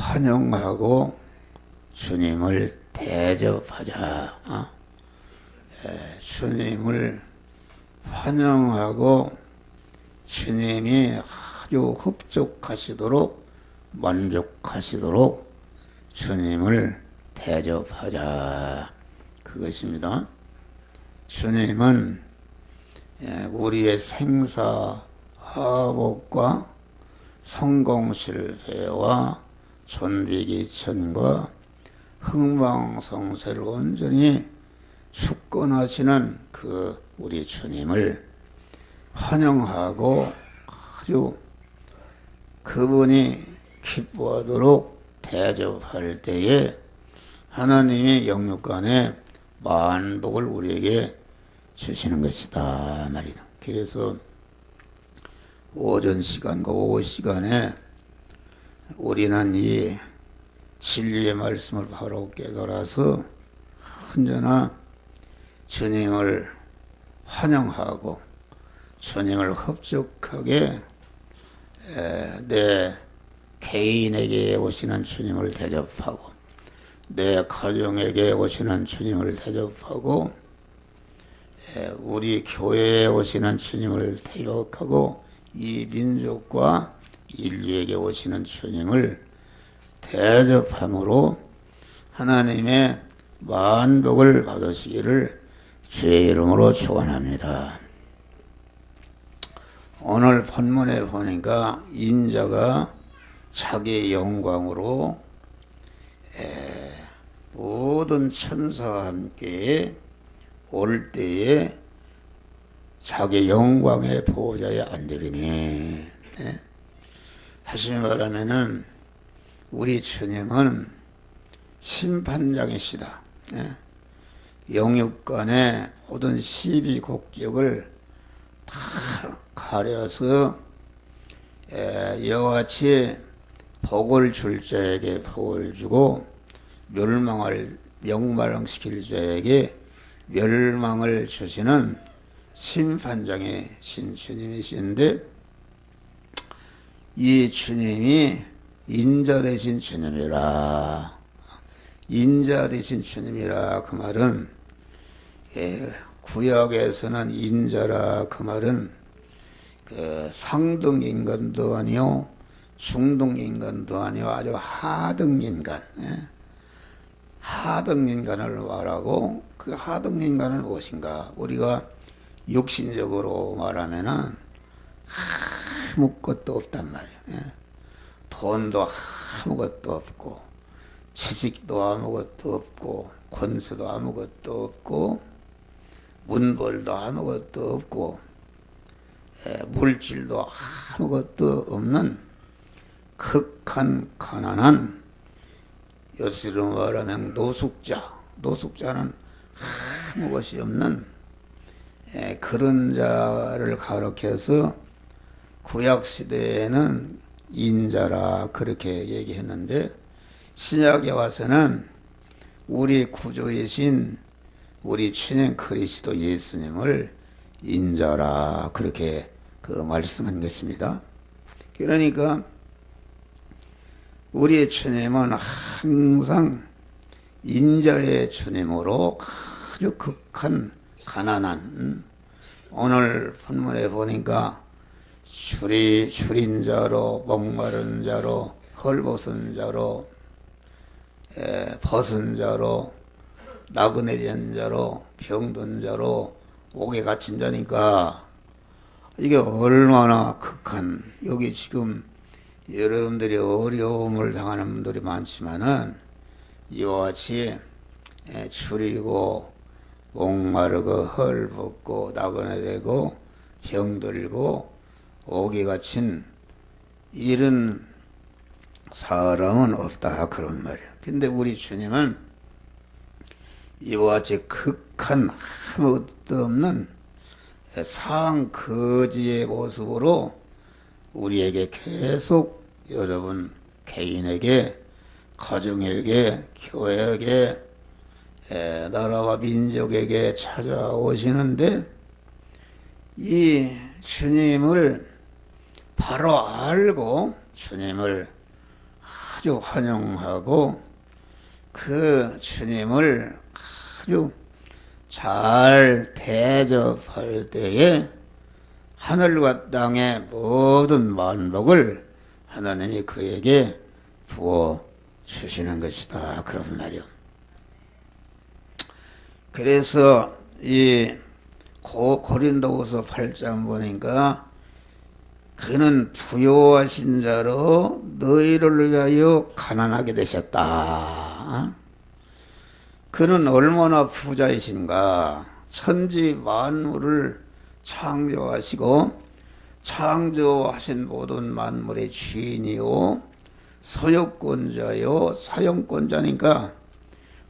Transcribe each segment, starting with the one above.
환영하고 주님을 대접하자. 주님을 환영하고 주님이 아주 흡족하시도록 만족하시도록 주님을 대접하자. 그것입니다. 주님은 우리의 생사화복과 성공실패와 존비기천과 흥망성쇠를 온전히 주권하시는 그 우리 주님을 환영하고 아주 그분이 기뻐하도록 대접할 때에 하나님이 영육간에 만복을 우리에게 주시는 것이다 말이다. 그래서 오전 시간과 오후 시간에 우리는 이 진리의 말씀을 바로 깨달아서 언제나 주님을 환영하고 주님을 흡족하게 내 개인에게 오시는 주님을 대접하고 내 가정에게 오시는 주님을 대접하고 우리 교회에 오시는 주님을 대접하고 이 민족과 인류에게 오시는 주님을 대접함으로 하나님의 만복을 받으시기를 주의 이름으로 축원합니다. 오늘 본문에 보니까 인자가 자기의 영광으로 모든 천사와 함께 올 때에 자기 영광의 보호자에 앉으리니, 다시 말하면은 우리 주님은 심판장이시다. 영육간의 모든 시비 곡적을 다 가려서 이와 같이 복을 줄 자에게 복을 주고 명망시킬 자에게 멸망을 주시는 심판장이신 주님이신데, 이 주님이 인자 되신 주님이라. 인자 되신 주님이라 그 말은 구약에서는 인자라 그 말은 상등 인간도 아니요 중등 인간도 아니요 아주 하등 인간, 하등 인간을 말하고, 그 하등 인간은 무엇인가? 우리가 육신적으로 말하면은 아무것도 없단 말이야. 돈도 아무것도 없고, 지식도 아무것도 없고, 권세도 아무것도 없고, 문벌도 아무것도 없고, 물질도 아무것도 없는 극한 가난한, 요새로 말하면 노숙자는 아무것이 없는 그런 자를 가리켜서 구약시대에는 인자라 그렇게 얘기했는데, 신약에 와서는 우리 구주이신 우리 주님 그리스도 예수님을 인자라 그렇게 말씀한 것입니다. 그러니까 우리의 주님은 항상 인자의 주님으로 아주 극한 가난한, 오늘 본문에 보니까 줄인 자로, 목마른 자로, 헐벗은 자로, 벗은 자로, 나그네 된 자로, 병든 자로, 옥에 갇힌 자니까 이게 얼마나 극한, 여기 지금 여러분들이 어려움을 당하는 분들이 많지만은 이와 같이 줄이고 목마르고 헐벗고 나그네 되고 병들고 옥에 갇힌 이런 사람은 없다 그런 말이야. 근데 우리 주님은 이와 같이 극한 아무것도 없는 상거지의 모습으로 우리에게 계속 여러분 개인에게, 가정에게, 교회에게, 나라와 민족에게 찾아오시는데, 이 주님을 바로 알고 주님을 아주 환영하고 그 주님을 아주 잘 대접할 때에 하늘과 땅의 모든 만복을 하나님이 그에게 부어 주시는 것이다. 그런 말이요. 그래서 이 고린도후서 8장 보니까 그는 부요하신 자로 너희를 위하여 가난하게 되셨다. 그는 얼마나 부자이신가. 천지 만물을 창조하시고 창조하신 모든 만물의 주인이요 소유권자요 사용권자니까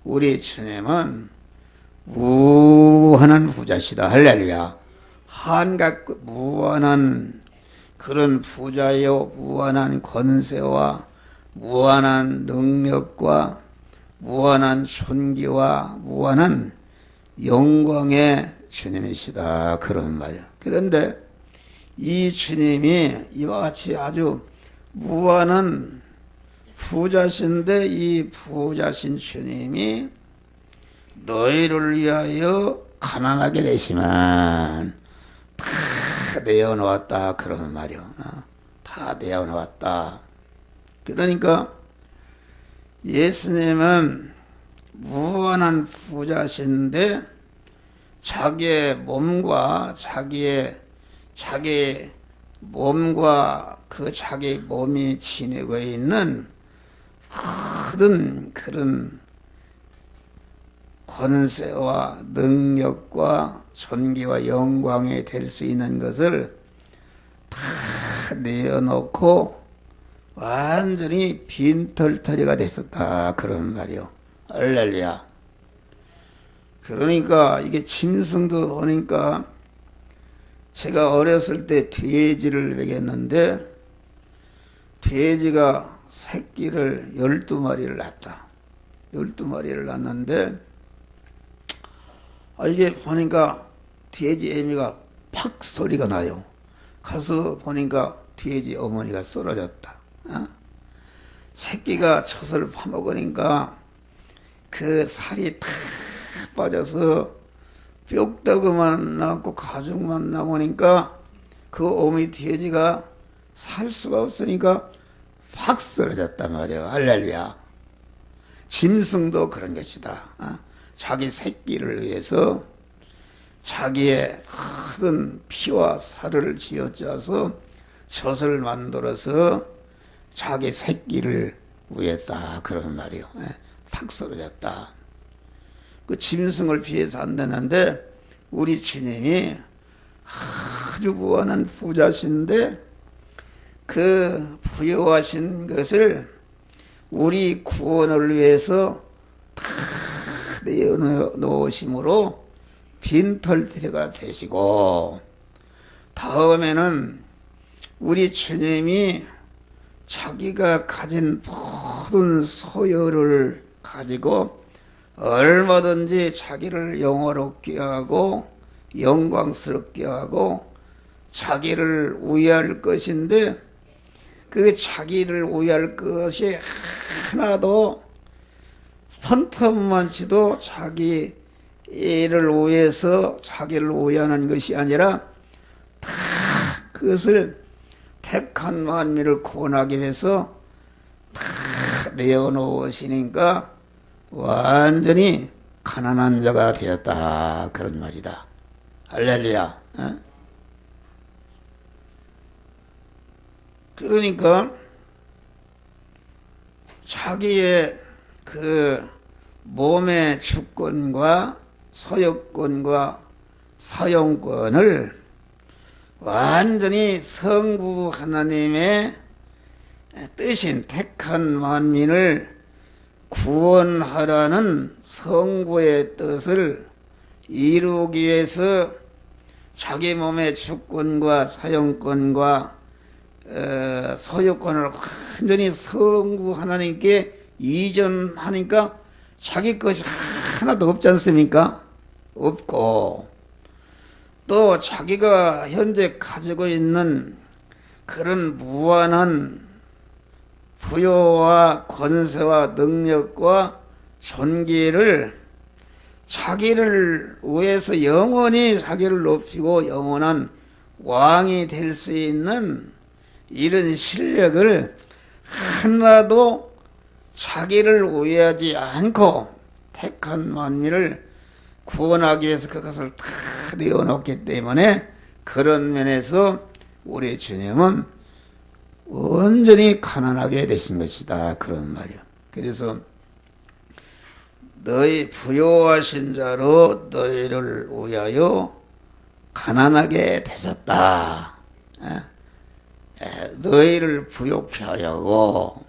우리 주님은 무한한 부자시다. 할렐루야. 한갖 무한한 그런 부자요 무한한 권세와 무한한 능력과 무한한 존귀와 무한한 영광의 주님이시다. 그런 말이야. 그런데 이 주님이 이와 같이 아주 무한한 부자신데 이 부자신 주님이 너희를 위하여 가난하게 되시면 다 내어놓았다. 그런 말이요. 다 내어놓았다. 그러니까 예수님은 무한한 부자신데 자기의 몸과 자기 몸과 그 자기 몸이 지니고 있는 모든 그런 권세와 능력과 존귀와 영광이 될 수 있는 것을 다 내어놓고 완전히 빈털터리가 됐었다. 그런 말이요. 할렐루야. 그러니까 이게 짐승도 보니까 제가 어렸을 때 돼지를 먹였는데 돼지가 새끼를 12마리를 낳았다. 12마리를 낳았는데 이게 보니까 돼지 애미가 팍 소리가 나요. 가서 보니까 돼지 어머니가 쓰러졌다. 새끼가 젖을 파먹으니까 그 살이 다 빠져서 뼈다귀만 남고 가죽만 남으니까 그 어머니 돼지가 살 수가 없으니까 확 쓰러졌단 말이에요. 할렐루야. 짐승도 그런 것이다. 자기 새끼를 위해서 자기의 모든 피와 살을 쥐어짜서 젖을 만들어서 자기 새끼를 위했다. 그런 말이요. 팍 쓰러졌다. 그 짐승을 피해서 안 되는데 우리 주님이 아주 무한한 부자신데 그 부여하신 것을 우리 구원을 위해서 다 내어놓으심으로 빈털터리가 되시고 다음에는 우리 주님이 자기가 가진 모든 소유를 가지고 얼마든지 자기를 영화롭게 하고 영광스럽게 하고 자기를 우위할 것인데 그 자기를 우위할 것이 하나도 손톱만치도 자기 일을 위해서 자기를 우위하는 것이 아니라 다 그것을 택한 만민을 구원하기 위해서 다 내어놓으시니까 완전히 가난한 자가 되었다. 그런 말이다. 할렐루야. 그러니까 자기의 그 몸의 주권과 소유권과 사용권을 완전히 성부 하나님의 뜻인 택한 만민을 구원하라는 성부의 뜻을 이루기 위해서 자기 몸의 주권과 사용권과 소유권을 완전히 성부 하나님께 이전하니까 자기 것이 하나도 없지 않습니까? 없고 또 자기가 현재 가지고 있는 그런 무한한 부여와 권세와 능력과 존귀를 자기를 위해서 영원히 자기를 높이고 영원한 왕이 될 수 있는 이런 실력을 하나도 자기를 위하지 않고 택한 만민을 구원하기 위해서 그것을 다 내어놓기 때문에 그런 면에서 우리 주님은 완전히 가난하게 되신 것이다. 그런 말이야. 그래서 너희 부요하신 자로 너희를 위하여 가난하게 되셨다. 너희를 부욕케 하려고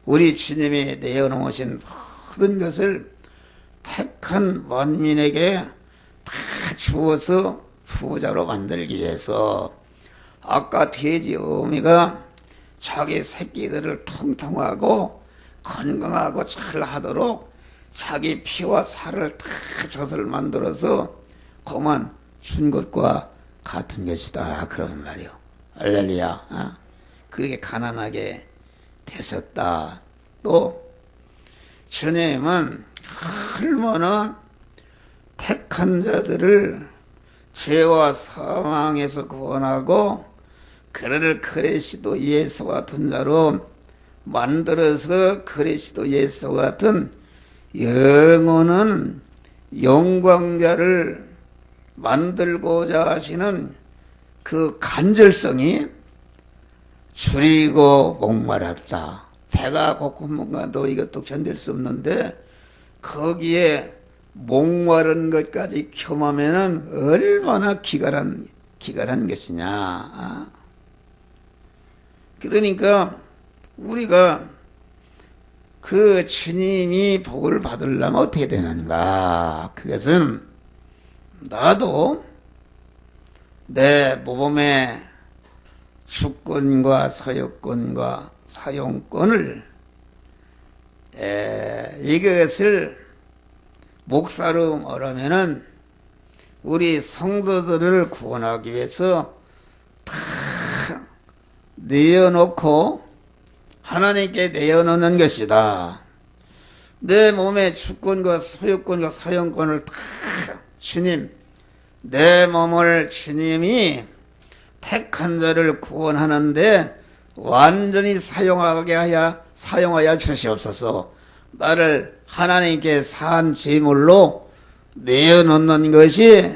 우리 주님이 내어놓으신 모든 것을 택한 만민에게 다 주어서 부자로 만들기 위해서 아까 돼지 어미가 자기 새끼들을 통통하고 건강하고 잘 하도록 자기 피와 살을 다 젖을 만들어서 그만 준 것과 같은 것이다. 그런 말이요. 할렐루야. 그렇게 가난하게 되셨다. 또 주님은 얼마나 택한 자들을 죄와 사망에서 구원하고 그를 그리스도 예수 같은 자로 만들어서 그리스도 예수 같은 영원한 영광자를 만들고자 하시는 그 간절성이 줄이고 목말랐다. 배가 고픈가도 이것도 견딜 수 없는데 거기에 목마른 것까지 겸하면은 얼마나 기갈한 것이냐. 그러니까 우리가 그 주님이 복을 받으려면 어떻게 되는가? 그것은 나도 내 몸의 주권과 소유권과 사용권을 이것을 목사로 말하면은 우리 성도들을 구원하기 위해서 다 내어놓고 하나님께 내어놓는 것이다. 내 몸의 주권과 소유권과 사용권을 다 주님, 내 몸을 주님이 택한 자를 구원하는데 완전히 사용하여 주시옵소서. 나를 하나님께 산 제물로 내어놓는 것이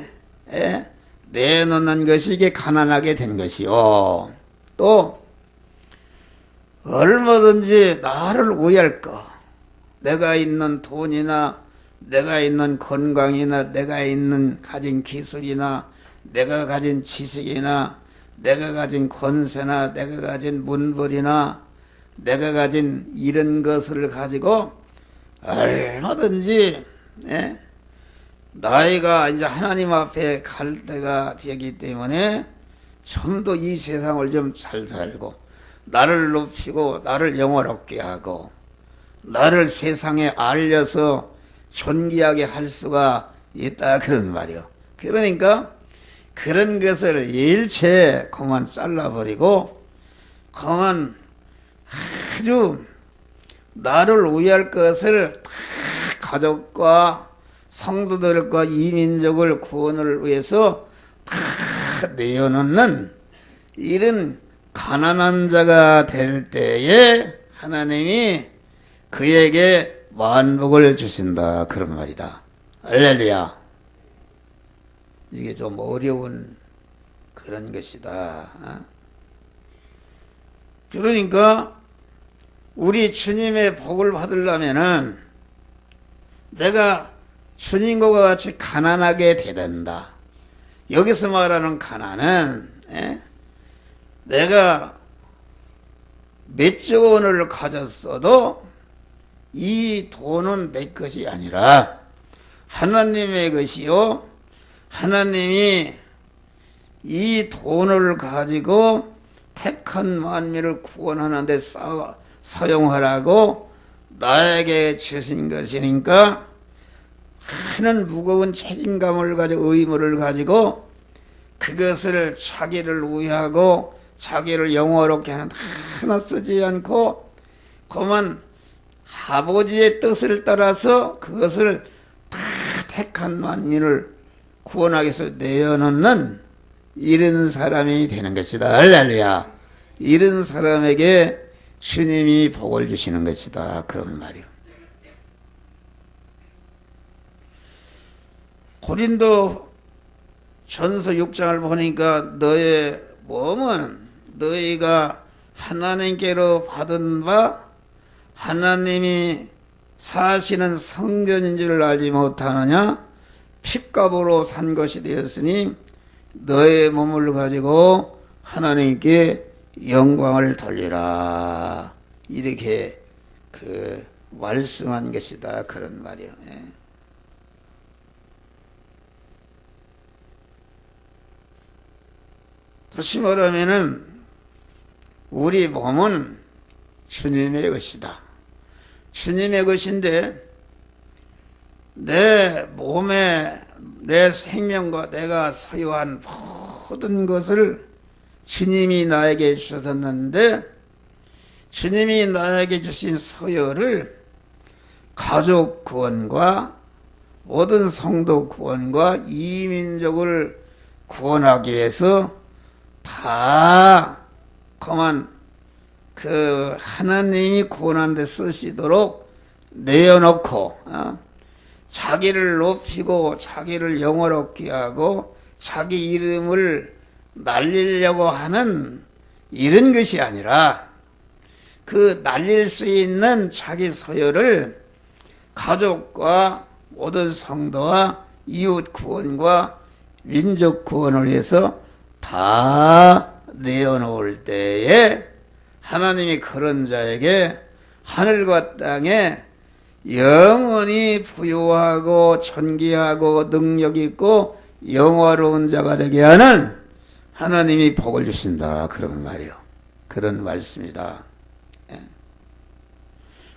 이게 가난하게 된 것이요. 또 얼마든지 나를 위할 것, 내가 있는 돈이나 내가 있는 건강이나 내가 있는 가진 기술이나 내가 가진 지식이나 내가 가진 권세나 내가 가진 문벌이나 내가 가진 이런 것을 가지고 얼마든지 나이가 이제 하나님 앞에 갈 때가 되기 때문에 좀 더 이 세상을 좀 잘 살고 나를 높이고 나를 영화롭게 하고 나를 세상에 알려서 존귀하게 할 수가 있다. 그런 말이요. 그러니까 그런 것을 일체 그만 잘라버리고 그만 아주 나를 위할 것을 다 가족과 성도들과 이민족을 구원을 위해서 다 내어놓는 이런 가난한 자가 될 때에 하나님이 그에게 만복을 주신다. 그런 말이다. 할렐루야. 이게 좀 어려운 그런 것이다. 그러니까 우리 주님의 복을 받으려면은 내가 주님과 같이 가난하게 되된다. 여기서 말하는 가난은 내가 몇조 원을 가졌어도 이 돈은 내 것이 아니라 하나님의 것이요. 하나님이 이 돈을 가지고 택한 만민을 구원하는 데 사용하라고 나에게 주신 것이니까 하는 무거운 책임감을 가지고 의무를 가지고 그것을 자기를 위하고 자기를 영화롭게 하는 하나 쓰지 않고 그만 아버지의 뜻을 따라서 그것을 다 택한 만민을 구원하기 위해서 내어놓는 이런 사람이 되는 것이다. 할렐루야. 이런 사람에게 주님이 복을 주시는 것이다. 그런 말이요. 고린도 전서 6장을 보니까 너의 몸은 너희가 하나님께로 받은 바 하나님이 사시는 성전인 줄 알지 못하느냐? 핏값으로 산 것이 되었으니 너의 몸을 가지고 하나님께 영광을 돌리라. 이렇게 말씀한 것이다. 그런 말이요. 예. 다시 말하면은 우리 몸은 주님의 것이다. 주님의 것인데 내 몸에 내 생명과 내가 소유한 모든 것을 주님이 나에게 주셨는데 주님이 나에게 주신 소유를 가족 구원과 모든 성도 구원과 이민족을 구원하기 위해서 다 그만 하나님이 구원하는 데 쓰시도록 내어놓고 자기를 높이고 자기를 영화롭게 하고 자기 이름을 날리려고 하는 이런 것이 아니라 날릴 수 있는 자기 소유를 가족과 모든 성도와 이웃 구원과 민족 구원을 위해서 다 내어놓을 때에 하나님이 그런 자에게 하늘과 땅에 영원히 부유하고 존귀하고 능력 있고 영화로운 자가 되게 하는 하나님이 복을 주신다. 그런 말이요. 그런 말씀이다. 예.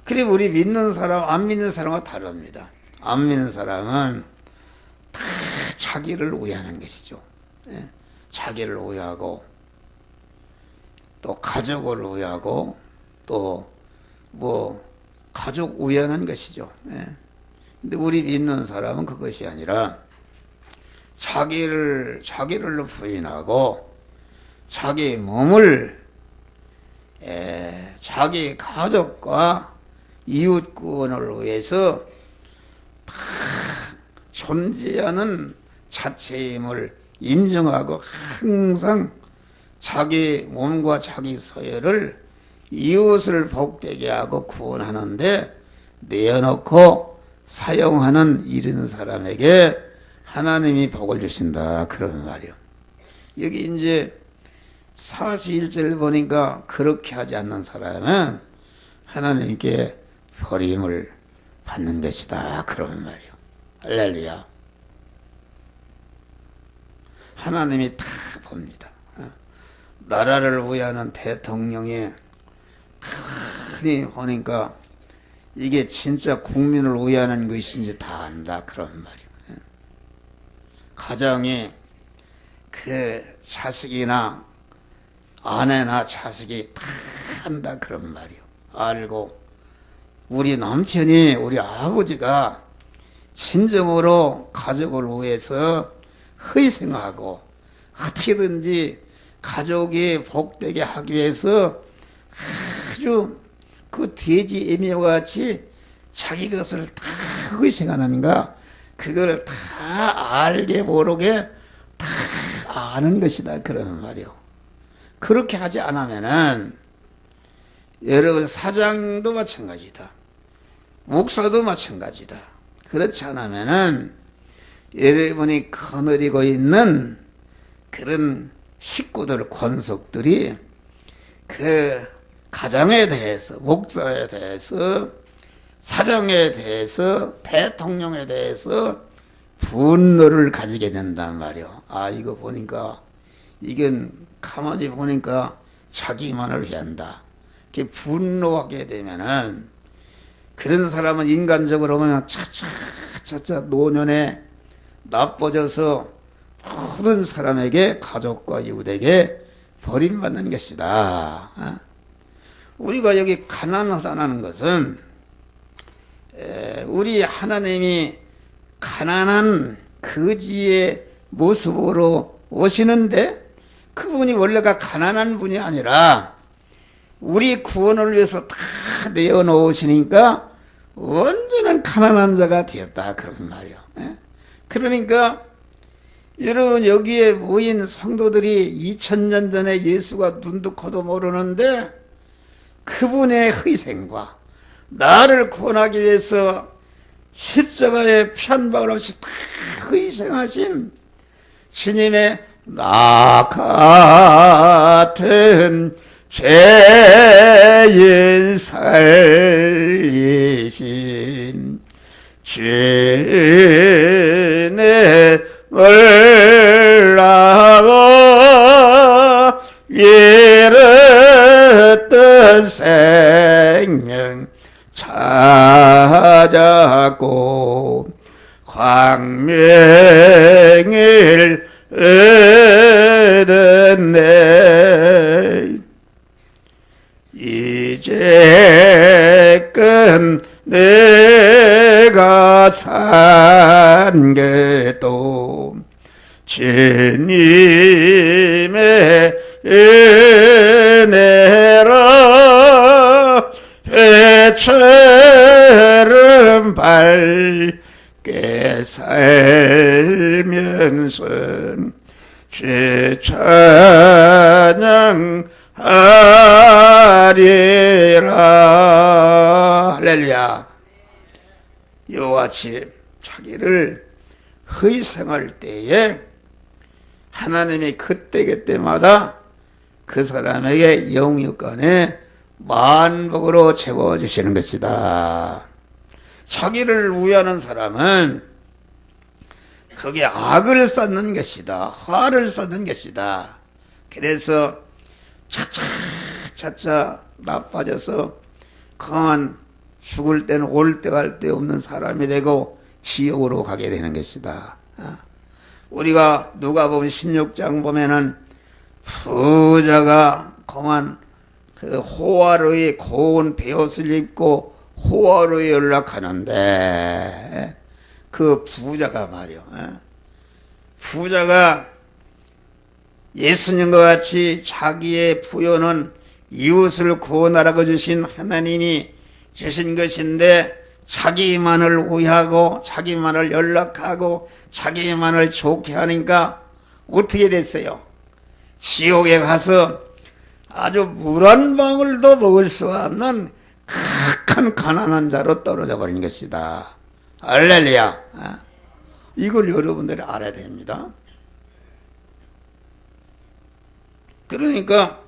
그리고 우리 믿는 사람, 안 믿는 사람과 다릅니다. 안 믿는 사람은 다 자기를 우애하는 것이죠. 예. 자기를 우애하고 또 가족을 우애하고 또 가족 우애하는 것이죠. 예. 근데 우리 믿는 사람은 그것이 아니라 자기를 부인하고 자기 몸을 자기 가족과 이웃 구원을 위해서 다 존재하는 자체임을 인정하고 항상 자기 몸과 자기 소유를 이웃을 복되게 하고 구원하는데 내어놓고 사용하는 이런 사람에게 하나님이 복을 주신다. 그런 말이요. 여기 이제 41절 보니까 그렇게 하지 않는 사람은 하나님께 버림을 받는 것이다. 그런 말이요. 할렐루야. 하나님이 다 봅니다. 나라를 위하는 대통령이 크니 보니까 이게 진짜 국민을 위하는 것인지 다 안다. 그런 말이요. 가정이 자식이나 아내나 자식이 다 한다. 그런 말이요. 알고 우리 남편이 우리 아버지가 진정으로 가족을 위해서 희생하고 어떻게든지 가족이 복되게 하기 위해서 아주 돼지 애미와 같이 자기 것을 다 희생하는가 그걸 다 알게 모르게 다 아는 것이다. 그런 말이요. 그렇게 하지 않으면은 여러분 사장도 마찬가지다. 목사도 마찬가지다. 그렇지 않으면은 여러분이 거느리고 있는 그런 식구들, 권속들이 가정에 대해서, 목사에 대해서, 사장에 대해서, 대통령에 대해서 분노를 가지게 된단 말이요. 이거 보니까, 이건 가만히 보니까 자기만을 위한다. 이렇게 분노하게 되면은, 그런 사람은 인간적으로 보면 차차 노년에 나빠져서 모든 사람에게 가족과 이웃에게 버림받는 것이다. 우리가 여기 가난하다는 것은 우리 하나님이 가난한 거지의 모습으로 오시는데 그분이 원래가 가난한 분이 아니라 우리 구원을 위해서 다 내어놓으시니까 완전한 가난한 자가 되었다 그런 말이요. 그러니까 여러분 여기에 모인 성도들이 2000년 전에 예수가 눈도 코도 모르는데 그분의 희생과 나를 구원하기 위해서 십자가에 편박을 없이 다 희생하신 주님의 나 같은 죄인 살리신 주님의 올라가 잃었던 생명 찾았고 광명을 얻었네. 이제껏 내가 산 것도 주님의 은혜라 해처럼 밝게 살면서 주 찬양하리라. 할렐루야. 이와 같이 자기를 희생할 때에 하나님이 그때그때마다 그 사람에게 영육간에 만복으로 채워주시는 것이다. 자기를 위하는 사람은 거기에 악을 쌓는 것이다. 화를 쌓는 것이다. 그래서 차차 나빠져서 그만 죽을 때는 올 때 갈 데 없는 사람이 되고 지옥으로 가게 되는 것이다. 우리가 누가복음 16장 보면은 부자가 그만 그 호화로이 고운 베옷을 입고 호화로이 연락하는데 그 부자가 말이요. 부자가 예수님과 같이 자기의 부여는 이웃을 구원하라고 주신 하나님이 주신 것인데 자기만을 위하고 자기만을 연락하고 자기만을 좋게 하니까 어떻게 됐어요? 지옥에 가서 아주 물 한 방울도 먹을 수 없는 극한 가난한 자로 떨어져 버린 것이다. 할렐루야. 이걸 여러분들이 알아야 됩니다. 그러니까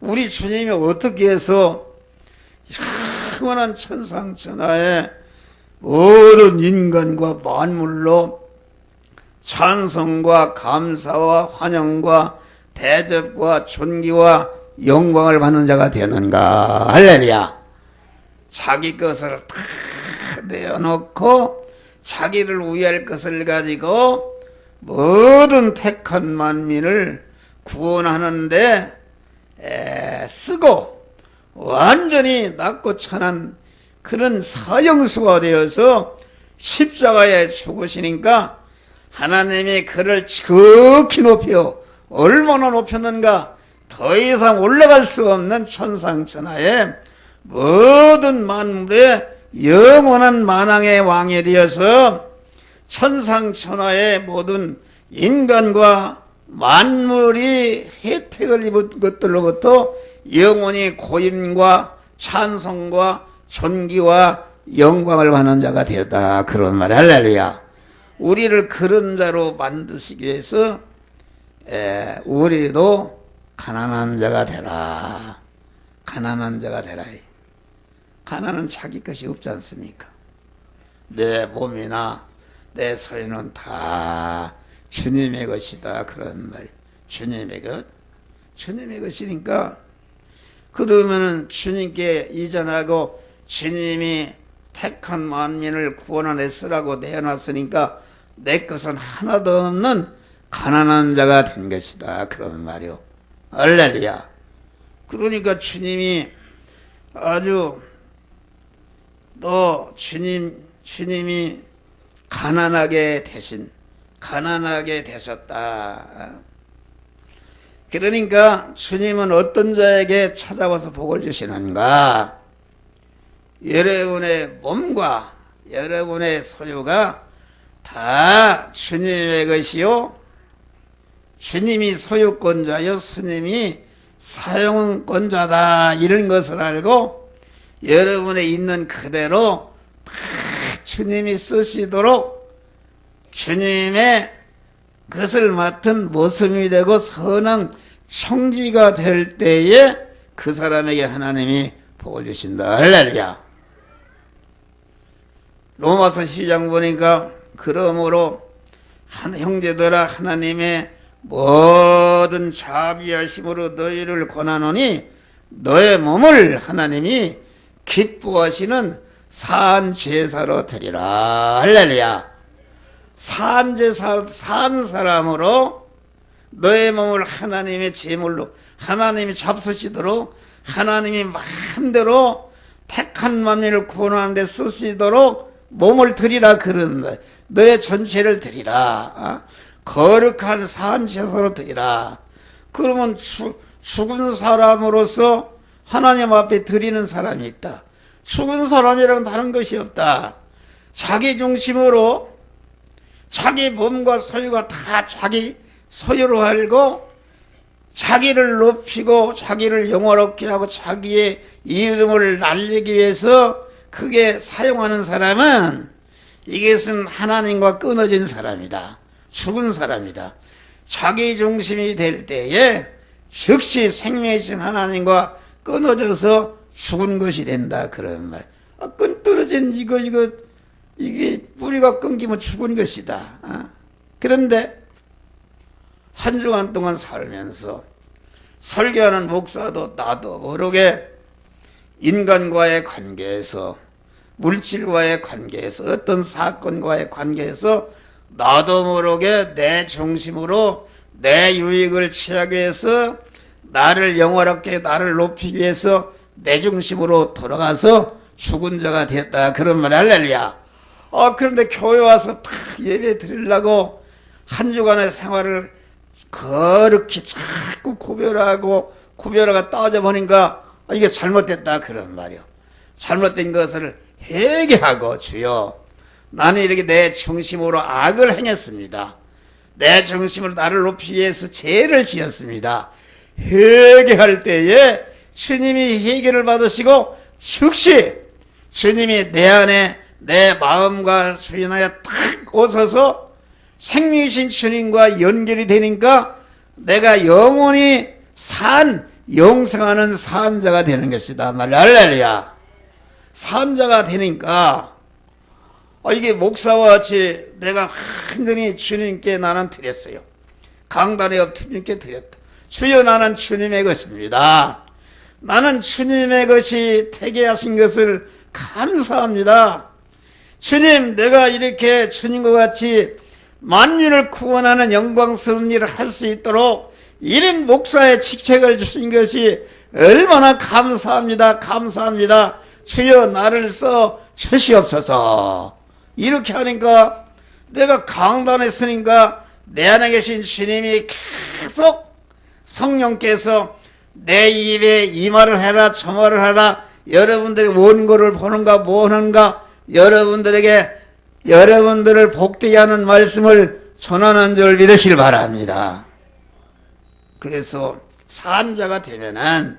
우리 주님이 어떻게 해서 영원한 천상천하의 모든 인간과 만물로 찬송과 감사와 환영과 대접과 존귀와 영광을 받는 자가 되는가. 할렐루야. 자기 것을 다 내어놓고 자기를 위할 것을 가지고 모든 택한 만민을 구원하는데 쓰고 완전히 낮고 찬한 그런 사형수가 되어서 십자가에 죽으시니까 하나님이 그를 지극히 높여 얼마나 높였는가. 더 이상 올라갈 수 없는 천상천하의 모든 만물의 영원한 만왕의 왕이 되어서 천상천하의 모든 인간과 만물이 혜택을 입은 것들로부터 영원히 고임과 찬송과 존귀와 영광을 받는 자가 되었다. 그런 말. 할렐루야. 우리를 그런 자로 만드시기 위해서 우리도 가난한 자가 되라. 가난한 자가 되라. 가난은 자기 것이 없지 않습니까? 내 몸이나 내 소유는 다 주님의 것이다. 그런 말. 주님의 것. 주님의 것이니까 그러면은 주님께 이전하고 주님이 택한 만민을 구원하내 쓰라고 내어놨으니까 내 것은 하나도 없는 가난한 자가 된 것이다. 그런 말이요. 할렐루야. 그러니까 주님이 아주 또 주님이 가난하게 되셨다. 그러니까 주님은 어떤 자에게 찾아와서 복을 주시는가? 여러분의 몸과 여러분의 소유가 다 주님의 것이요, 주님이 소유권자요, 주님이 사용권자다, 이런 것을 알고 여러분의 있는 그대로 다 주님이 쓰시도록 주님의 것을 맡은 모습이 되고 선한 청지가 될 때에 그 사람에게 하나님이 복을 주신다. 할렐루야. 로마서 12장 보니까 그러므로 형제들아 하나님의 모든 자비하심으로 너희를 권하노니 너의 몸을 하나님이 기뻐하시는 산 제사로 드리라. 할렐루야. 산 사람으로 너의 몸을 하나님의 제물로 하나님이 잡수시도록 하나님이 마음대로 택한 만민을 구원하는 데 쓰시도록 몸을 드리라. 그런 거야. 너의 전체를 드리라. 거룩한 산 제사로 드리라. 그러면 죽은 사람으로서 하나님 앞에 드리는 사람이 있다. 죽은 사람이라는 다른 것이 없다. 자기 중심으로 자기 몸과 소유가 다 자기 소유로 알고 자기를 높이고 자기를 영화롭게 하고 자기의 이름을 날리기 위해서 크게 사용하는 사람은 이것은 하나님과 끊어진 사람이다. 죽은 사람이다. 자기 중심이 될 때에 즉시 생명이신 하나님과 끊어져서 죽은 것이 된다. 그런 말. 끈 떨어진 이게 뿌리가 끊기면 죽은 것이다. 그런데 한 주간 동안 살면서 설교하는 목사도 나도 모르게 인간과의 관계에서 물질과의 관계에서 어떤 사건과의 관계에서 나도 모르게 내 중심으로 내 유익을 취하기 위해서 나를 영화롭게 나를 높이기 위해서 내 중심으로 돌아가서 죽은 자가 됐다. 그런 말. 할렐루야. 그런데 교회 와서 다 예배 드리려고 한 주간의 생활을 거룩히 자꾸 구별하고 따져보니까 이게 잘못됐다. 그런 말이요. 잘못된 것을 회개하고 주여 나는 이렇게 내 중심으로 악을 행했습니다. 내 중심으로 나를 높이기 위해서 죄를 지었습니다. 회개할 때에 주님이 회개를 받으시고 즉시 주님이 내 안에 내 마음과 주인하여 탁 오셔서 생명이신 주님과 연결이 되니까 내가 영원히 영생하는 산자가 되는 것이다. 할렐루야. 산자가 되니까 이게 목사와 같이 내가 완전히 주님께 나는 드렸어요. 강단에 엎 주님께 드렸다. 주여 나는 주님의 것입니다. 나는 주님의 것이 되게 하신 것을 감사합니다. 주님, 내가 이렇게 주님과 같이 만민을 구원하는 영광스러운 일을 할 수 있도록 이런 목사의 직책을 주신 것이 얼마나 감사합니다. 감사합니다. 주여 나를 써 주시옵소서. 이렇게 하니까 내가 강단에 서니까 내 안에 계신 주님이 계속 성령께서 내 입에 이 말을 해라 저 말을 하라, 여러분들이 원고를 보는가 뭐하는가, 여러분들을 복되게 하는 말씀을 전하는 줄 믿으시길 바랍니다. 그래서 산자가 되면은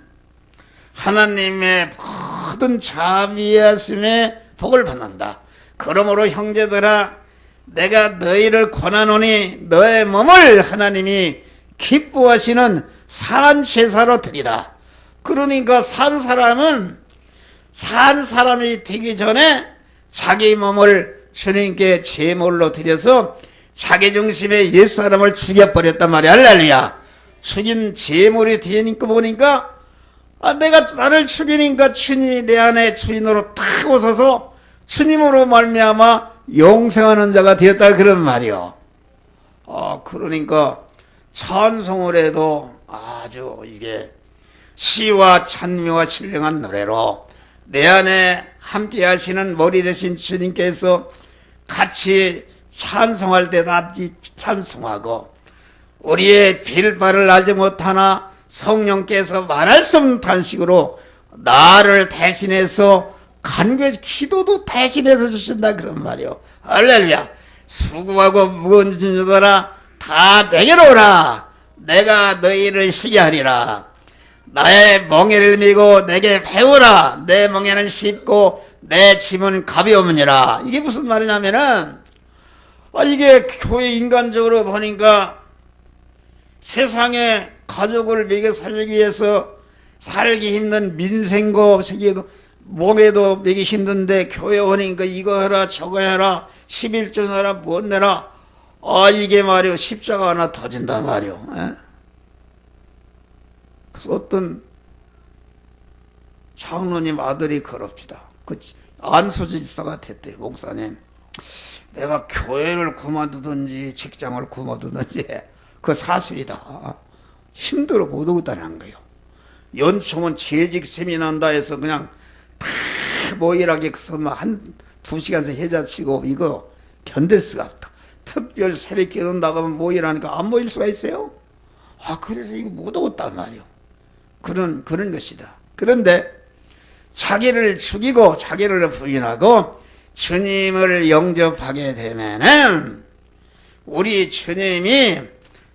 하나님의 모든 자비하심의 복을 받는다. 그러므로 형제들아 내가 너희를 권하노니 너의 몸을 하나님이 기뻐하시는 산 제사로 드리라. 그러니까 산 사람이 되기 전에 자기 몸을 주님께 제물로 드려서 자기 중심의 옛사람을 죽여버렸단 말이야. 할렐루야. 죽인 제물이 되니까 보니까 내가 나를 죽이니까 주님이 내 안에 주인으로 탁 오셔서 주님으로 말미암아 영생하는 자가 되었다. 그런 말이요. 그러니까 찬송을 해도 아주 이게 시와 찬미와 신령한 노래로 내 안에 함께 하시는 머리 대신 주님께서 같이 찬송할 때 같이 찬송하고, 우리의 빌바를 알지 못하나 성령께서 말할 수 없는 탄식으로 나를 대신해서 간구해, 기도도 대신해서 주신다 그런 말이요. 할렐루야. 수고하고 무거운 짐자들아 다 내게로 오라. 내가 너희를 쉬게 하리라. 나의 멍에를 미고 내게 배우라. 내 멍에는 쉽고 내 짐은 가벼우니라. 이게 무슨 말이냐면은, 이게 교회 인간적으로 보니까 세상에 가족을 먹여 살기 위해서 살기 힘든 민생고 세계도 몸에도 먹기 힘든데 교회 오니까 이거 해라 저거 해라 11조 내라 무엇 내라. 이게 말이요 십자가 하나 터진단 말이요. 그래서 어떤 장로님 아들이 그럽시다. 그 안수지 집사가 됐대요. 목사님, 내가 교회를 그만두든지 직장을 그만두든지 그 사실이다. 힘들어 못 오겠다는 거예요. 연초면 재직 세미난다 해서 그냥 다 모이라게 한 2시간씩 해자치고 이거 견딜 수가 없다. 특별 새벽 기도 나가면 모이라니까 안 모일 수가 있어요? 그래서 이거 못 오겠단 말이요. 그런 것이다. 그런데 자기를 죽이고 자기를 부인하고 주님을 영접하게 되면은 우리 주님이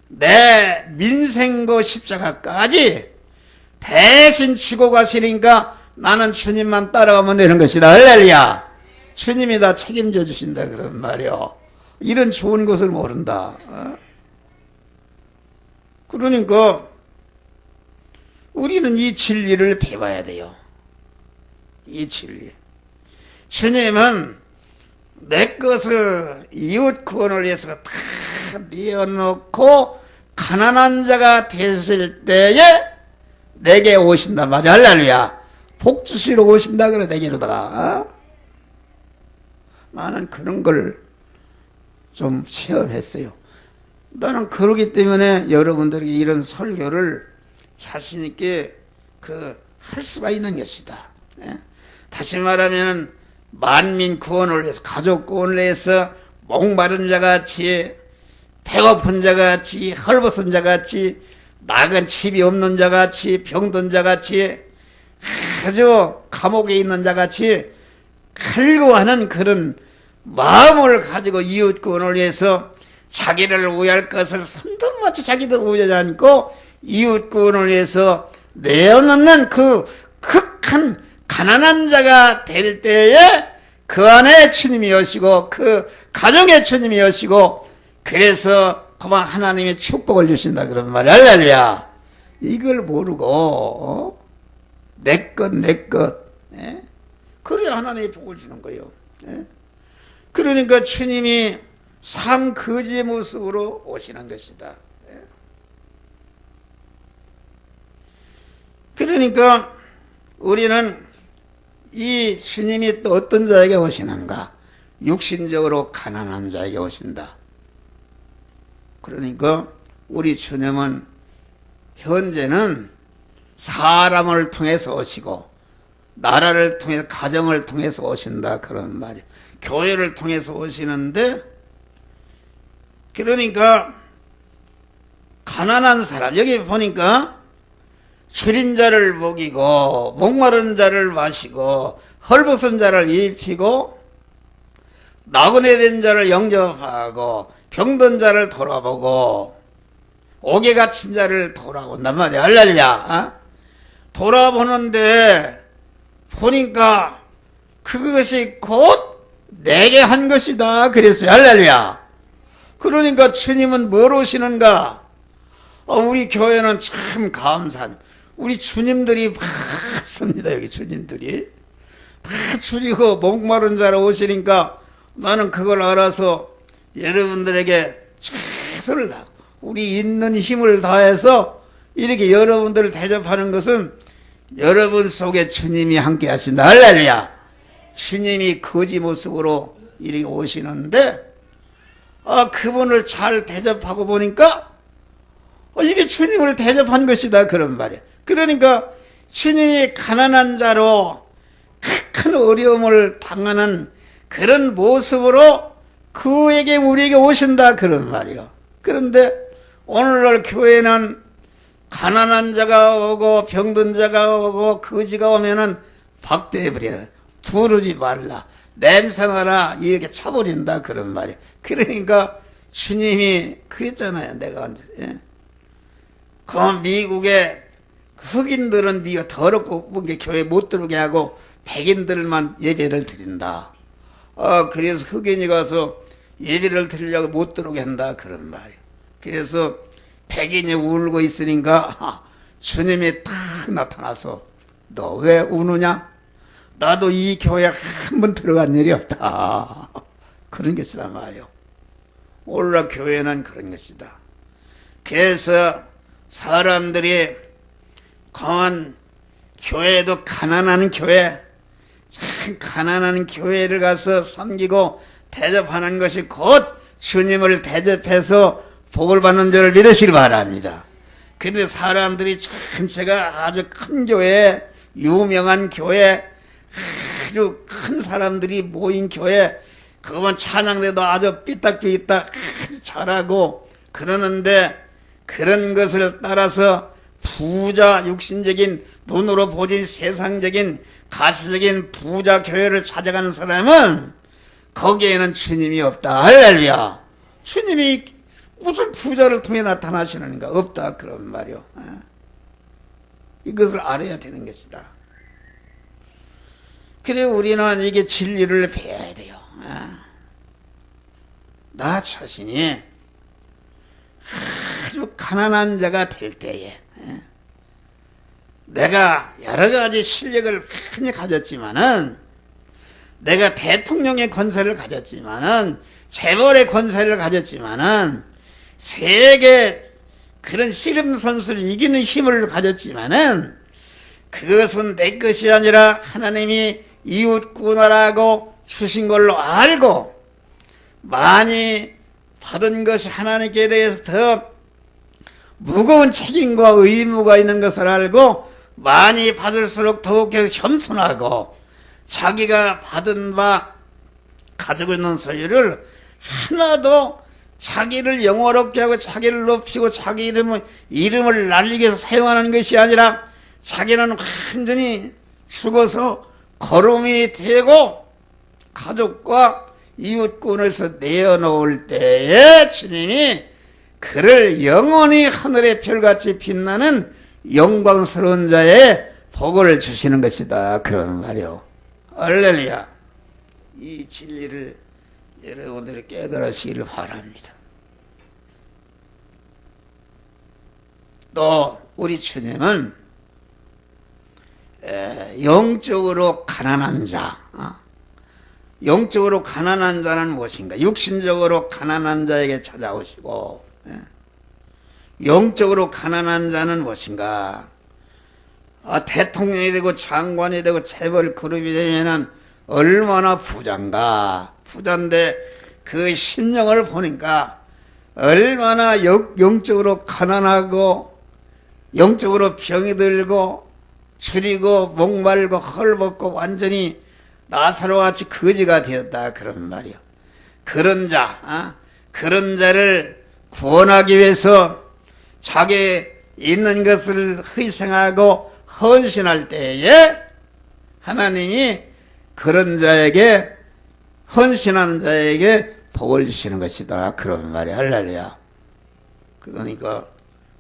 내 민생고 십자가까지 대신 치고 가시니까 나는 주님만 따라가면 되는 것이다. 할렐루야. 주님이 다 책임져 주신다 그런 말이요. 이런 좋은 것을 모른다. 그러니까 우리는 이 진리를 배워야 돼요. 이 진리. 주님은 내 것을 이웃 구원을 위해서 다 내어놓고 가난한 자가 되실 때에 내게 오신단 말이야. 할렐루야. 복 주시러 오신다 그래 내게로다가. 나는 그런 걸 좀 체험했어요. 나는 그러기 때문에 여러분들에게 이런 설교를 자신 있게 할 수가 있는 것이다. 다시 말하면 만민 구원을 위해서, 가족 구원을 위해서 목마른 자같이, 배고픈 자같이, 헐벗은 자같이, 나간 집이 없는 자같이, 병든 자같이, 아주 감옥에 있는 자같이 갈구하는 그런 마음을 가지고 이웃 구원을 위해서 자기를 우회할 것을 손톱같이 자기도 우회하지 않고 이웃 구원을 위해서 내어놓는 그 극한 가난한 자가 될 때에 그 안에 주님이 오시고 그 가정에 주님이 오시고, 그래서 그만 하나님의 축복을 주신다 그런 말이야. 할렐루야. 이걸 모르고 내 것 그래야 하나님의 복을 주는 거예요. 그러니까 주님이 삶 거지의 모습으로 오시는 것이다. 그러니까 우리는 이 주님이 또 어떤 자에게 오시는가? 육신적으로 가난한 자에게 오신다. 그러니까 우리 주님은 현재는 사람을 통해서 오시고 나라를 통해서, 가정을 통해서 오신다 그런 말이에요. 교회를 통해서 오시는데, 그러니까 가난한 사람, 여기 보니까 줄인 자를 먹이고 목마른 자를 마시고 헐벗은 자를 입히고 나그네 된 자를 영접하고 병든 자를 돌아보고 옥에 갇힌 자를 돌아본단 말이야. 할렐루야. 돌아보는데 보니까 그것이 곧 내게 한 것이다 그랬어요. 할렐루야. 그러니까 주님은 뭘 오시는가? 우리 교회는 참 감사한, 우리 주님들이 많습니다. 여기 주님들이 다 줄이고 목마른 자로 오시니까 나는 그걸 알아서 여러분들에게 최선을 다하고 우리 있는 힘을 다해서 이렇게 여러분들을 대접하는 것은 여러분 속에 주님이 함께 하신다. 할렐루야. 주님이 거지 모습으로 이렇게 오시는데 그분을 잘 대접하고 보니까 이게 주님을 대접한 것이다 그런 말이야. 그러니까 주님이 가난한 자로 큰 어려움을 당하는 그런 모습으로 그에게 우리에게 오신다 그런 말이요. 그런데 오늘날 교회는 가난한 자가 오고 병든 자가 오고 거지가 오면은 박대해버려요. 두르지 말라. 냄새나라. 이렇게 차버린다 그런 말이에요. 그러니까 주님이 그랬잖아요. 내가 예? 그 미국에 흑인들은 미국 더럽고 뭔게 교회 못 들어오게 하고 백인들만 예배를 드린다. 그래서 흑인이 가서 예배를 드리려고 못 들어오게 한다 그런 말이에요. 그래서 백인이 울고 있으니까 주님이 딱 나타나서 너 왜 우느냐? 나도 이 교회에 한 번 들어간 일이 없다. 그런 것이다 말이요. 오늘날 교회는 그런 것이다. 그래서 사람들이 강한 교회도 가난한 교회, 참 가난한 교회를 가서 섬기고 대접하는 것이 곧 주님을 대접해서 복을 받는 줄을 믿으시기 바랍니다. 근데 사람들이 전체가 아주 큰 교회, 유명한 교회, 아주 큰 사람들이 모인 교회, 그건 찬양대도 아주 삐딱삐딱 아주 잘하고 그러는데 그런 것을 따라서 부자, 육신적인 눈으로 보진 세상적인 가시적인 부자 교회를 찾아가는 사람은 거기에는 주님이 없다. 할렐루야. 주님이 무슨 부자를 통해 나타나시는가? 없다. 그런 말이요. 이것을 알아야 되는 것이다. 그래 우리는 이게 진리를 배워야 돼요. 나 자신이 아주 가난한 자가 될 때에 내가 여러 가지 실력을 많이 가졌지만은 내가 대통령의 권세를 가졌지만은 재벌의 권세를 가졌지만은 세계 그런 씨름 선수를 이기는 힘을 가졌지만은 그것은 내 것이 아니라 하나님이 이웃구나라고 주신 걸로 알고 많이 받은 것이 하나님께 대해서 더 무거운 책임과 의무가 있는 것을 알고 많이 받을수록 더욱 겸손하고 자기가 받은 바 가지고 있는 소유를 하나도 자기를 영화롭게 하고 자기를 높이고 자기 이름을 날리기 위해서 사용하는 것이 아니라 자기는 완전히 죽어서 거름이 되고 가족과 이웃군에서 내어놓을 때에 주님이 그를 영원히 하늘의 별같이 빛나는 영광스러운 자의 복을 주시는 것이다. 그런 말이요. 할렐루야. 이 진리를 여러분들이 깨달으시기를 바랍니다. 또 우리 주님은 영적으로 가난한 자, 영적으로 가난한 자는 무엇인가? 육신적으로 가난한 자에게 찾아오시고 영적으로 가난한 자는 무엇인가? 대통령이 되고 장관이 되고 재벌 그룹이 되면은 얼마나 부자인가? 부자인데 그 심령을 보니까 얼마나 영적으로 가난하고 영적으로 병이 들고 줄이고 목말고 헐벗고 완전히 나사로같이 거지가 되었다 그런 말이요. 그런 자, 그런 자를 구원하기 위해서 자기 있는 것을 희생하고 헌신할 때에 하나님이 그런 자에게 헌신하는 자에게 복을 주시는 것이다 그런 말이 할렐루야. 그러니까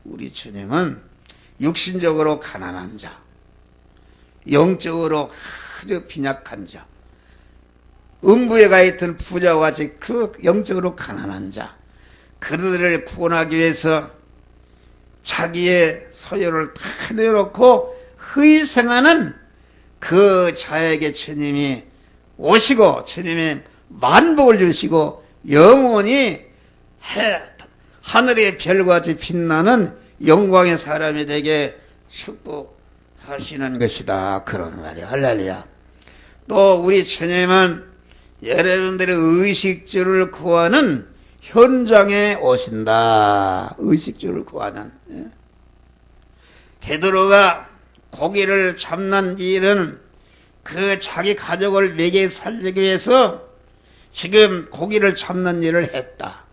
우리 주님은 육신적으로 가난한 자, 영적으로 아주 빈약한 자, 음부에 가 있던 부자와 같이 그 영적으로 가난한 자, 그들을 구원하기 위해서 자기의 소유를 다 내놓고 희생하는 그 자에게 주님이 오시고 주님이 만복을 주시고 영원히 하늘의 별과 같이 빛나는 영광의 사람이 되게 축복하시는 것이다 그런 말이야. 할렐루야. 또 우리 주님은 여러분들의 의식주를 구하는 현장에 오신다. 의식주를 구하는. 베드로가 고기를 잡는 일은 그 자기 가족을 먹여 살리기 위해서 지금 고기를 잡는 일을 했다.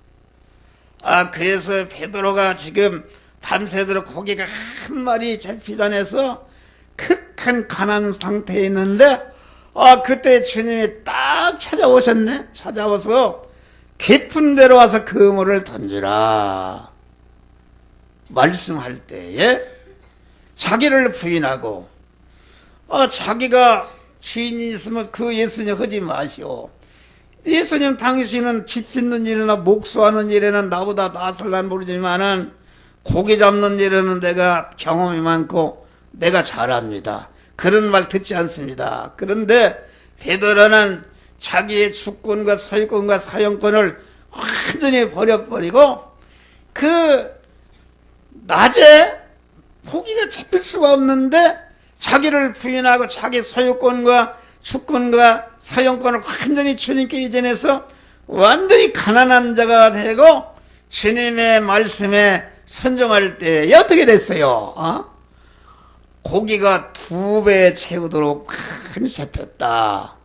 그래서 베드로가 지금 밤새도록 고기가 한 마리 잡히지 않아서 극한 가난 상태에 있는데 그때 주님이 딱 찾아오셨네. 찾아와서 깊은 데로 와서 그물을 던지라 말씀할 때에 자기를 부인하고 자기가 주인이 있으면 그 예수님 하지 마시오. 예수님 당신은 집 짓는 일이나 목수하는 일에는 나보다 낫을란 모르지만은 고기 잡는 일에는 내가 경험이 많고 내가 잘합니다. 그런 말 듣지 않습니다. 그런데 베드로는 자기의 주권과 소유권과 사용권을 완전히 버려버리고 그 낮에 고기가 잡힐 수가 없는데 자기를 부인하고 자기 소유권과 주권과 사용권을 완전히 주님께 이전해서 완전히 가난한 자가 되고 주님의 말씀에 순종할 때에 어떻게 됐어요? 고기가 2배 채우도록 많이 잡혔다.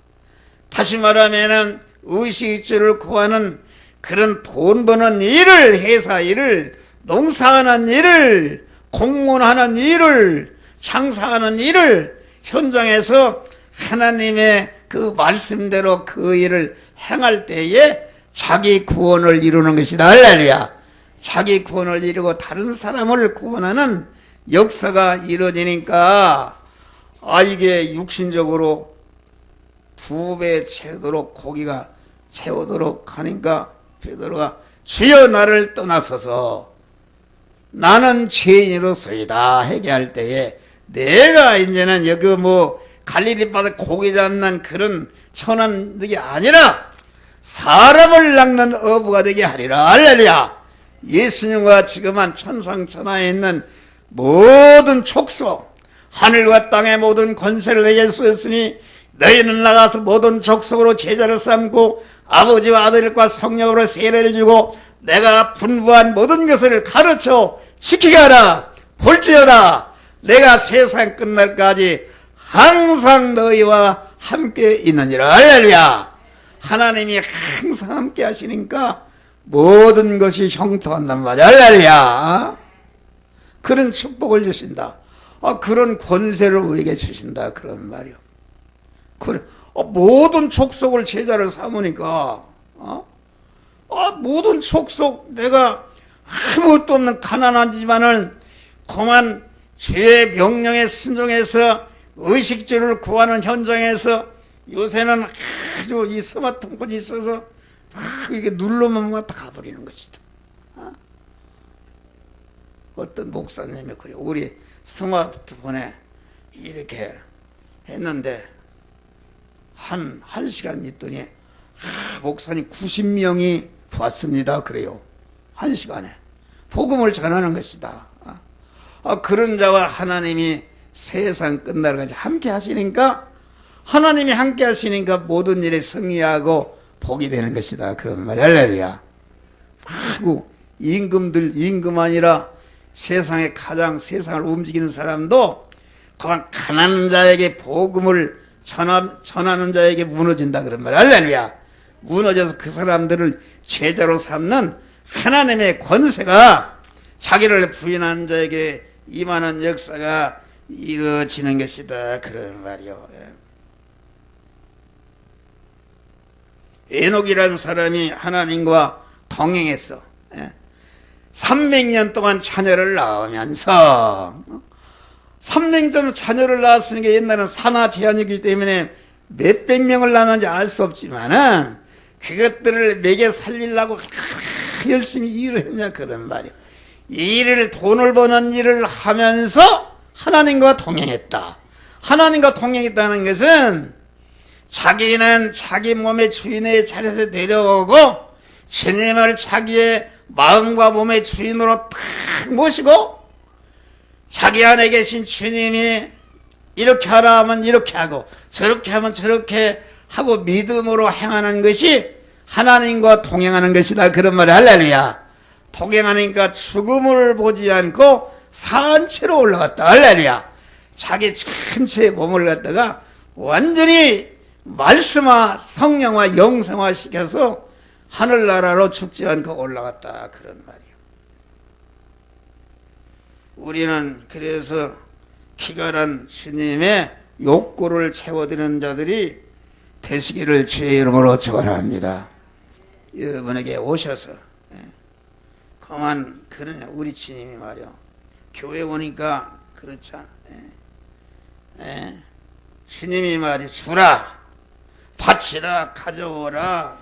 다시 말하면은 의식주를 구하는 그런 돈 버는 일을, 회사 일을, 농사하는 일을, 공무원하는 일을, 장사하는 일을 현장에서 하나님의 그 말씀대로 그 일을 행할 때에 자기 구원을 이루는 것이다. 할렐루야. 자기 구원을 이루고 다른 사람을 구원하는 역사가 이루어지니까 이게 육신적으로 2배 채우도록 고기가 채우도록 하니까 베드로가 주여 나를 떠나서서 나는 죄인으로서이다 회개할 때에 내가 이제는 여기 갈릴리 바다 고기 잡는 그런 천한득이 아니라 사람을 낚는 어부가 되게 하리라. 할렐루야. 예수님과 지금한 천상천하에 있는 모든 족속, 하늘과 땅의 모든 권세를 내게 주었으니 너희는 나가서 모든 족속으로 제자를 삼고 아버지와 아들과 성령으로 세례를 주고 내가 분부한 모든 것을 가르쳐 지키게 하라. 볼지어다 내가 세상 끝날까지 항상 너희와 함께 있느니라. 할렐루야. 하나님이 항상 함께 하시니까 모든 것이 형통한단 말이야. 할렐루야. 그런 축복을 주신다. 그런 권세를 우리에게 주신다. 그런 말이요. 그래. 모든 족속을 제자를 삼으니까 모든 족속 내가 아무것도 없는 가난하지만은 그만 죄의 명령에 순종해서 의식주를 구하는 현장에서 요새는 아주 이 스마트폰이 있어서 이렇게 눌러만 딱 가버리는 것이다. 어떤 목사님이 그래 우리 스마트폰에 이렇게 했는데 한 시간 있더니 목사님 90명이 봤습니다. 그래요. 1시간에 복음을 전하는 것이다. 그런 자와 하나님이 세상 끝날까지 함께 하시니까 하나님이 함께 하시니까 모든 일에 승리하고 복이 되는 것이다. 그런 말. 할렐루야. 임금 아니라 세상에 가장 세상을 움직이는 사람도 그만 가난한 자에게 복음을 전하는 자에게 무너진다. 그런 말. 할렐루야. 무너져서 그 사람들을 제자로 삼는 하나님의 권세가 자기를 부인하는 자에게 임하는 역사가 이루어지는 것이다. 그런 말이요. 에녹이라는 사람이 하나님과 동행했어. 300년 동안 자녀를 낳으면서 300년 자녀를 낳았으니까 옛날에는 산하 제한이기 때문에 몇백 명을 낳았는지 알 수 없지만은 그것들을 먹여 살리려고 열심히 일을 했냐 그런 말이야. 일을 돈을 버는 일을 하면서 하나님과 동행했다. 하나님과 동행했다는 것은 자기는 자기 몸의 주인의 자리에서 내려오고 주님을 자기의 마음과 몸의 주인으로 딱 모시고 자기 안에 계신 주님이 이렇게 하라 하면 이렇게 하고 저렇게 하면 저렇게 하고 믿음으로 행하는 것이 하나님과 동행하는 것이다. 그런 말이 할렐루야. 동행하니까 죽음을 보지 않고 산채로 올라갔다. 할렐루야. 자기 전체의 몸을 갖다가 완전히 말씀화 성령화 영성화 시켜서 하늘나라로 죽지 않고 올라갔다 그런 말이에요. 우리는 그래서 기갈한 주님의 욕구를 채워드리는 자들이 되시기를 주의 이름으로 축원합니다. 여러분에게 오셔서 그만 그러냐 우리 주님이 말이요. 교회 오니까 그렇잖아. 주님이 말이 주라 바치라 가져오라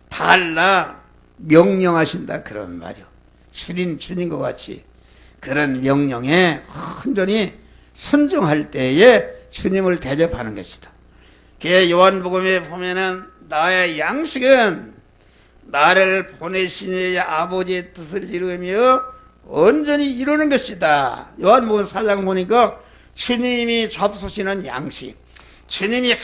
달라 명령하신다 그런 말이요. 주님과 같이 그런 명령에 온전히 순종할 때에 주님을 대접하는 것이다. 요한복음에 보면은 나의 양식은 나를 보내신 이 아버지의 뜻을 이루며 온전히 이루는 것이다. 요한복음 4장 보니까 주님이 잡수시는 양식, 주님이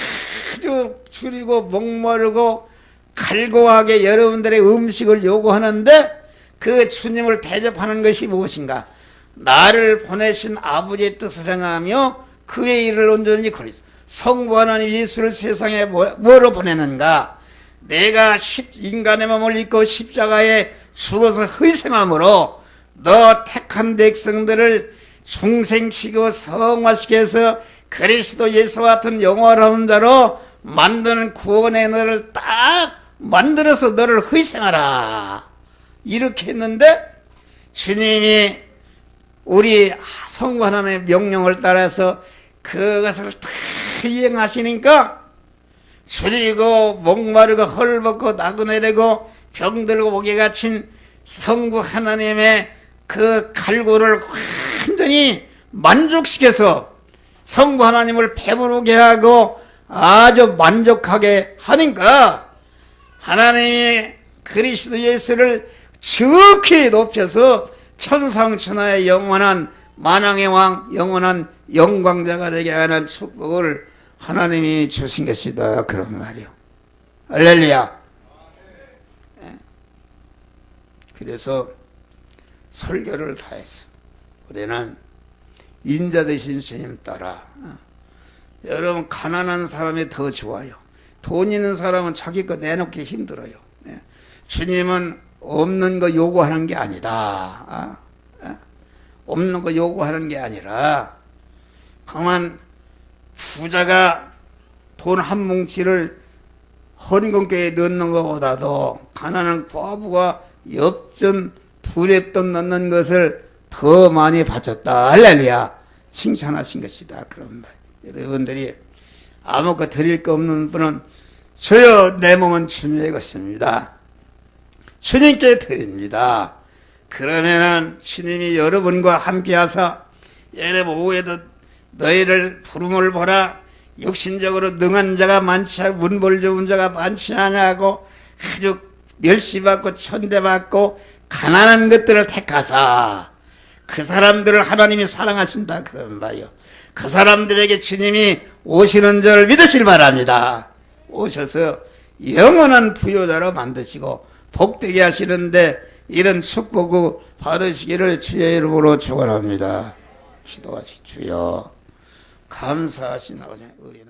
아주 줄이고 목마르고 갈고하게 여러분들의 음식을 요구하는데 그 주님을 대접하는 것이 무엇인가? 나를 보내신 아버지의 뜻을 생각하며 그의 일을 온전히 걸리소. 성부 하나님 예수를 세상에 뭐로 보내는가? 내가 인간의 몸을 입고 십자가에 죽어서 희생함으로 너 택한 백성들을 중생시키고 성화시켜서 그리스도 예수와 같은 영원한 자로 만드는 구원의 너를 딱 만들어서 너를 희생하라 이렇게 했는데 주님이 우리 성부 하나님의 명령을 따라서 그것을 다 이행하시니까 줄이고 목마르고 헐벗고 나그네되고 병들고 목에 갇힌 성부 하나님의 그 갈구를 완전히 만족시켜서 성부 하나님을 배부르게 하고 아주 만족하게 하니까 하나님이 그리스도 예수를 지극히 높여서 천상천하의 영원한 만왕의 왕 영원한 영광자가 되게 하는 축복을 하나님이 주신 것이다 그런 말이요. 할렐루야. 그래서 설교를 다 했어. 우리는 인자 되신 주님 따라. 여러분 가난한 사람이 더 좋아요. 돈 있는 사람은 자기 거 내놓기 힘들어요. 주님은 없는 거 요구하는 게 아니다. 없는 거 요구하는 게 아니라 그만 부자가 돈 한 뭉치를 헌금교에 넣는 것보다도 가난한 과부가 엽전 두 랩돈 넣는 것을 더 많이 바쳤다. 할렐루야. 칭찬하신 것이다. 그런 말. 여러분들이 아무것도 드릴 거 없는 분은 저여 내 몸은 주님의 것입니다. 주님께 드립니다. 그러면은 주님이 여러분과 함께 하사 여러분 오후에도 너희를 부름을 보라. 육신적으로 능한 자가 많지 않고 문벌 좋은 자가 많지 않냐고 아주 멸시받고 천대받고 가난한 것들을 택하사 그 사람들을 하나님이 사랑하신다 그런 말이요. 그 사람들에게 주님이 오시는 줄 믿으시길 바랍니다. 오셔서 영원한 부요자로 만드시고 복되게 하시는데 이런 축복을 받으시기를 주의 이름으로 축원합니다. 기도하시 주여 감사하시나오자 우리는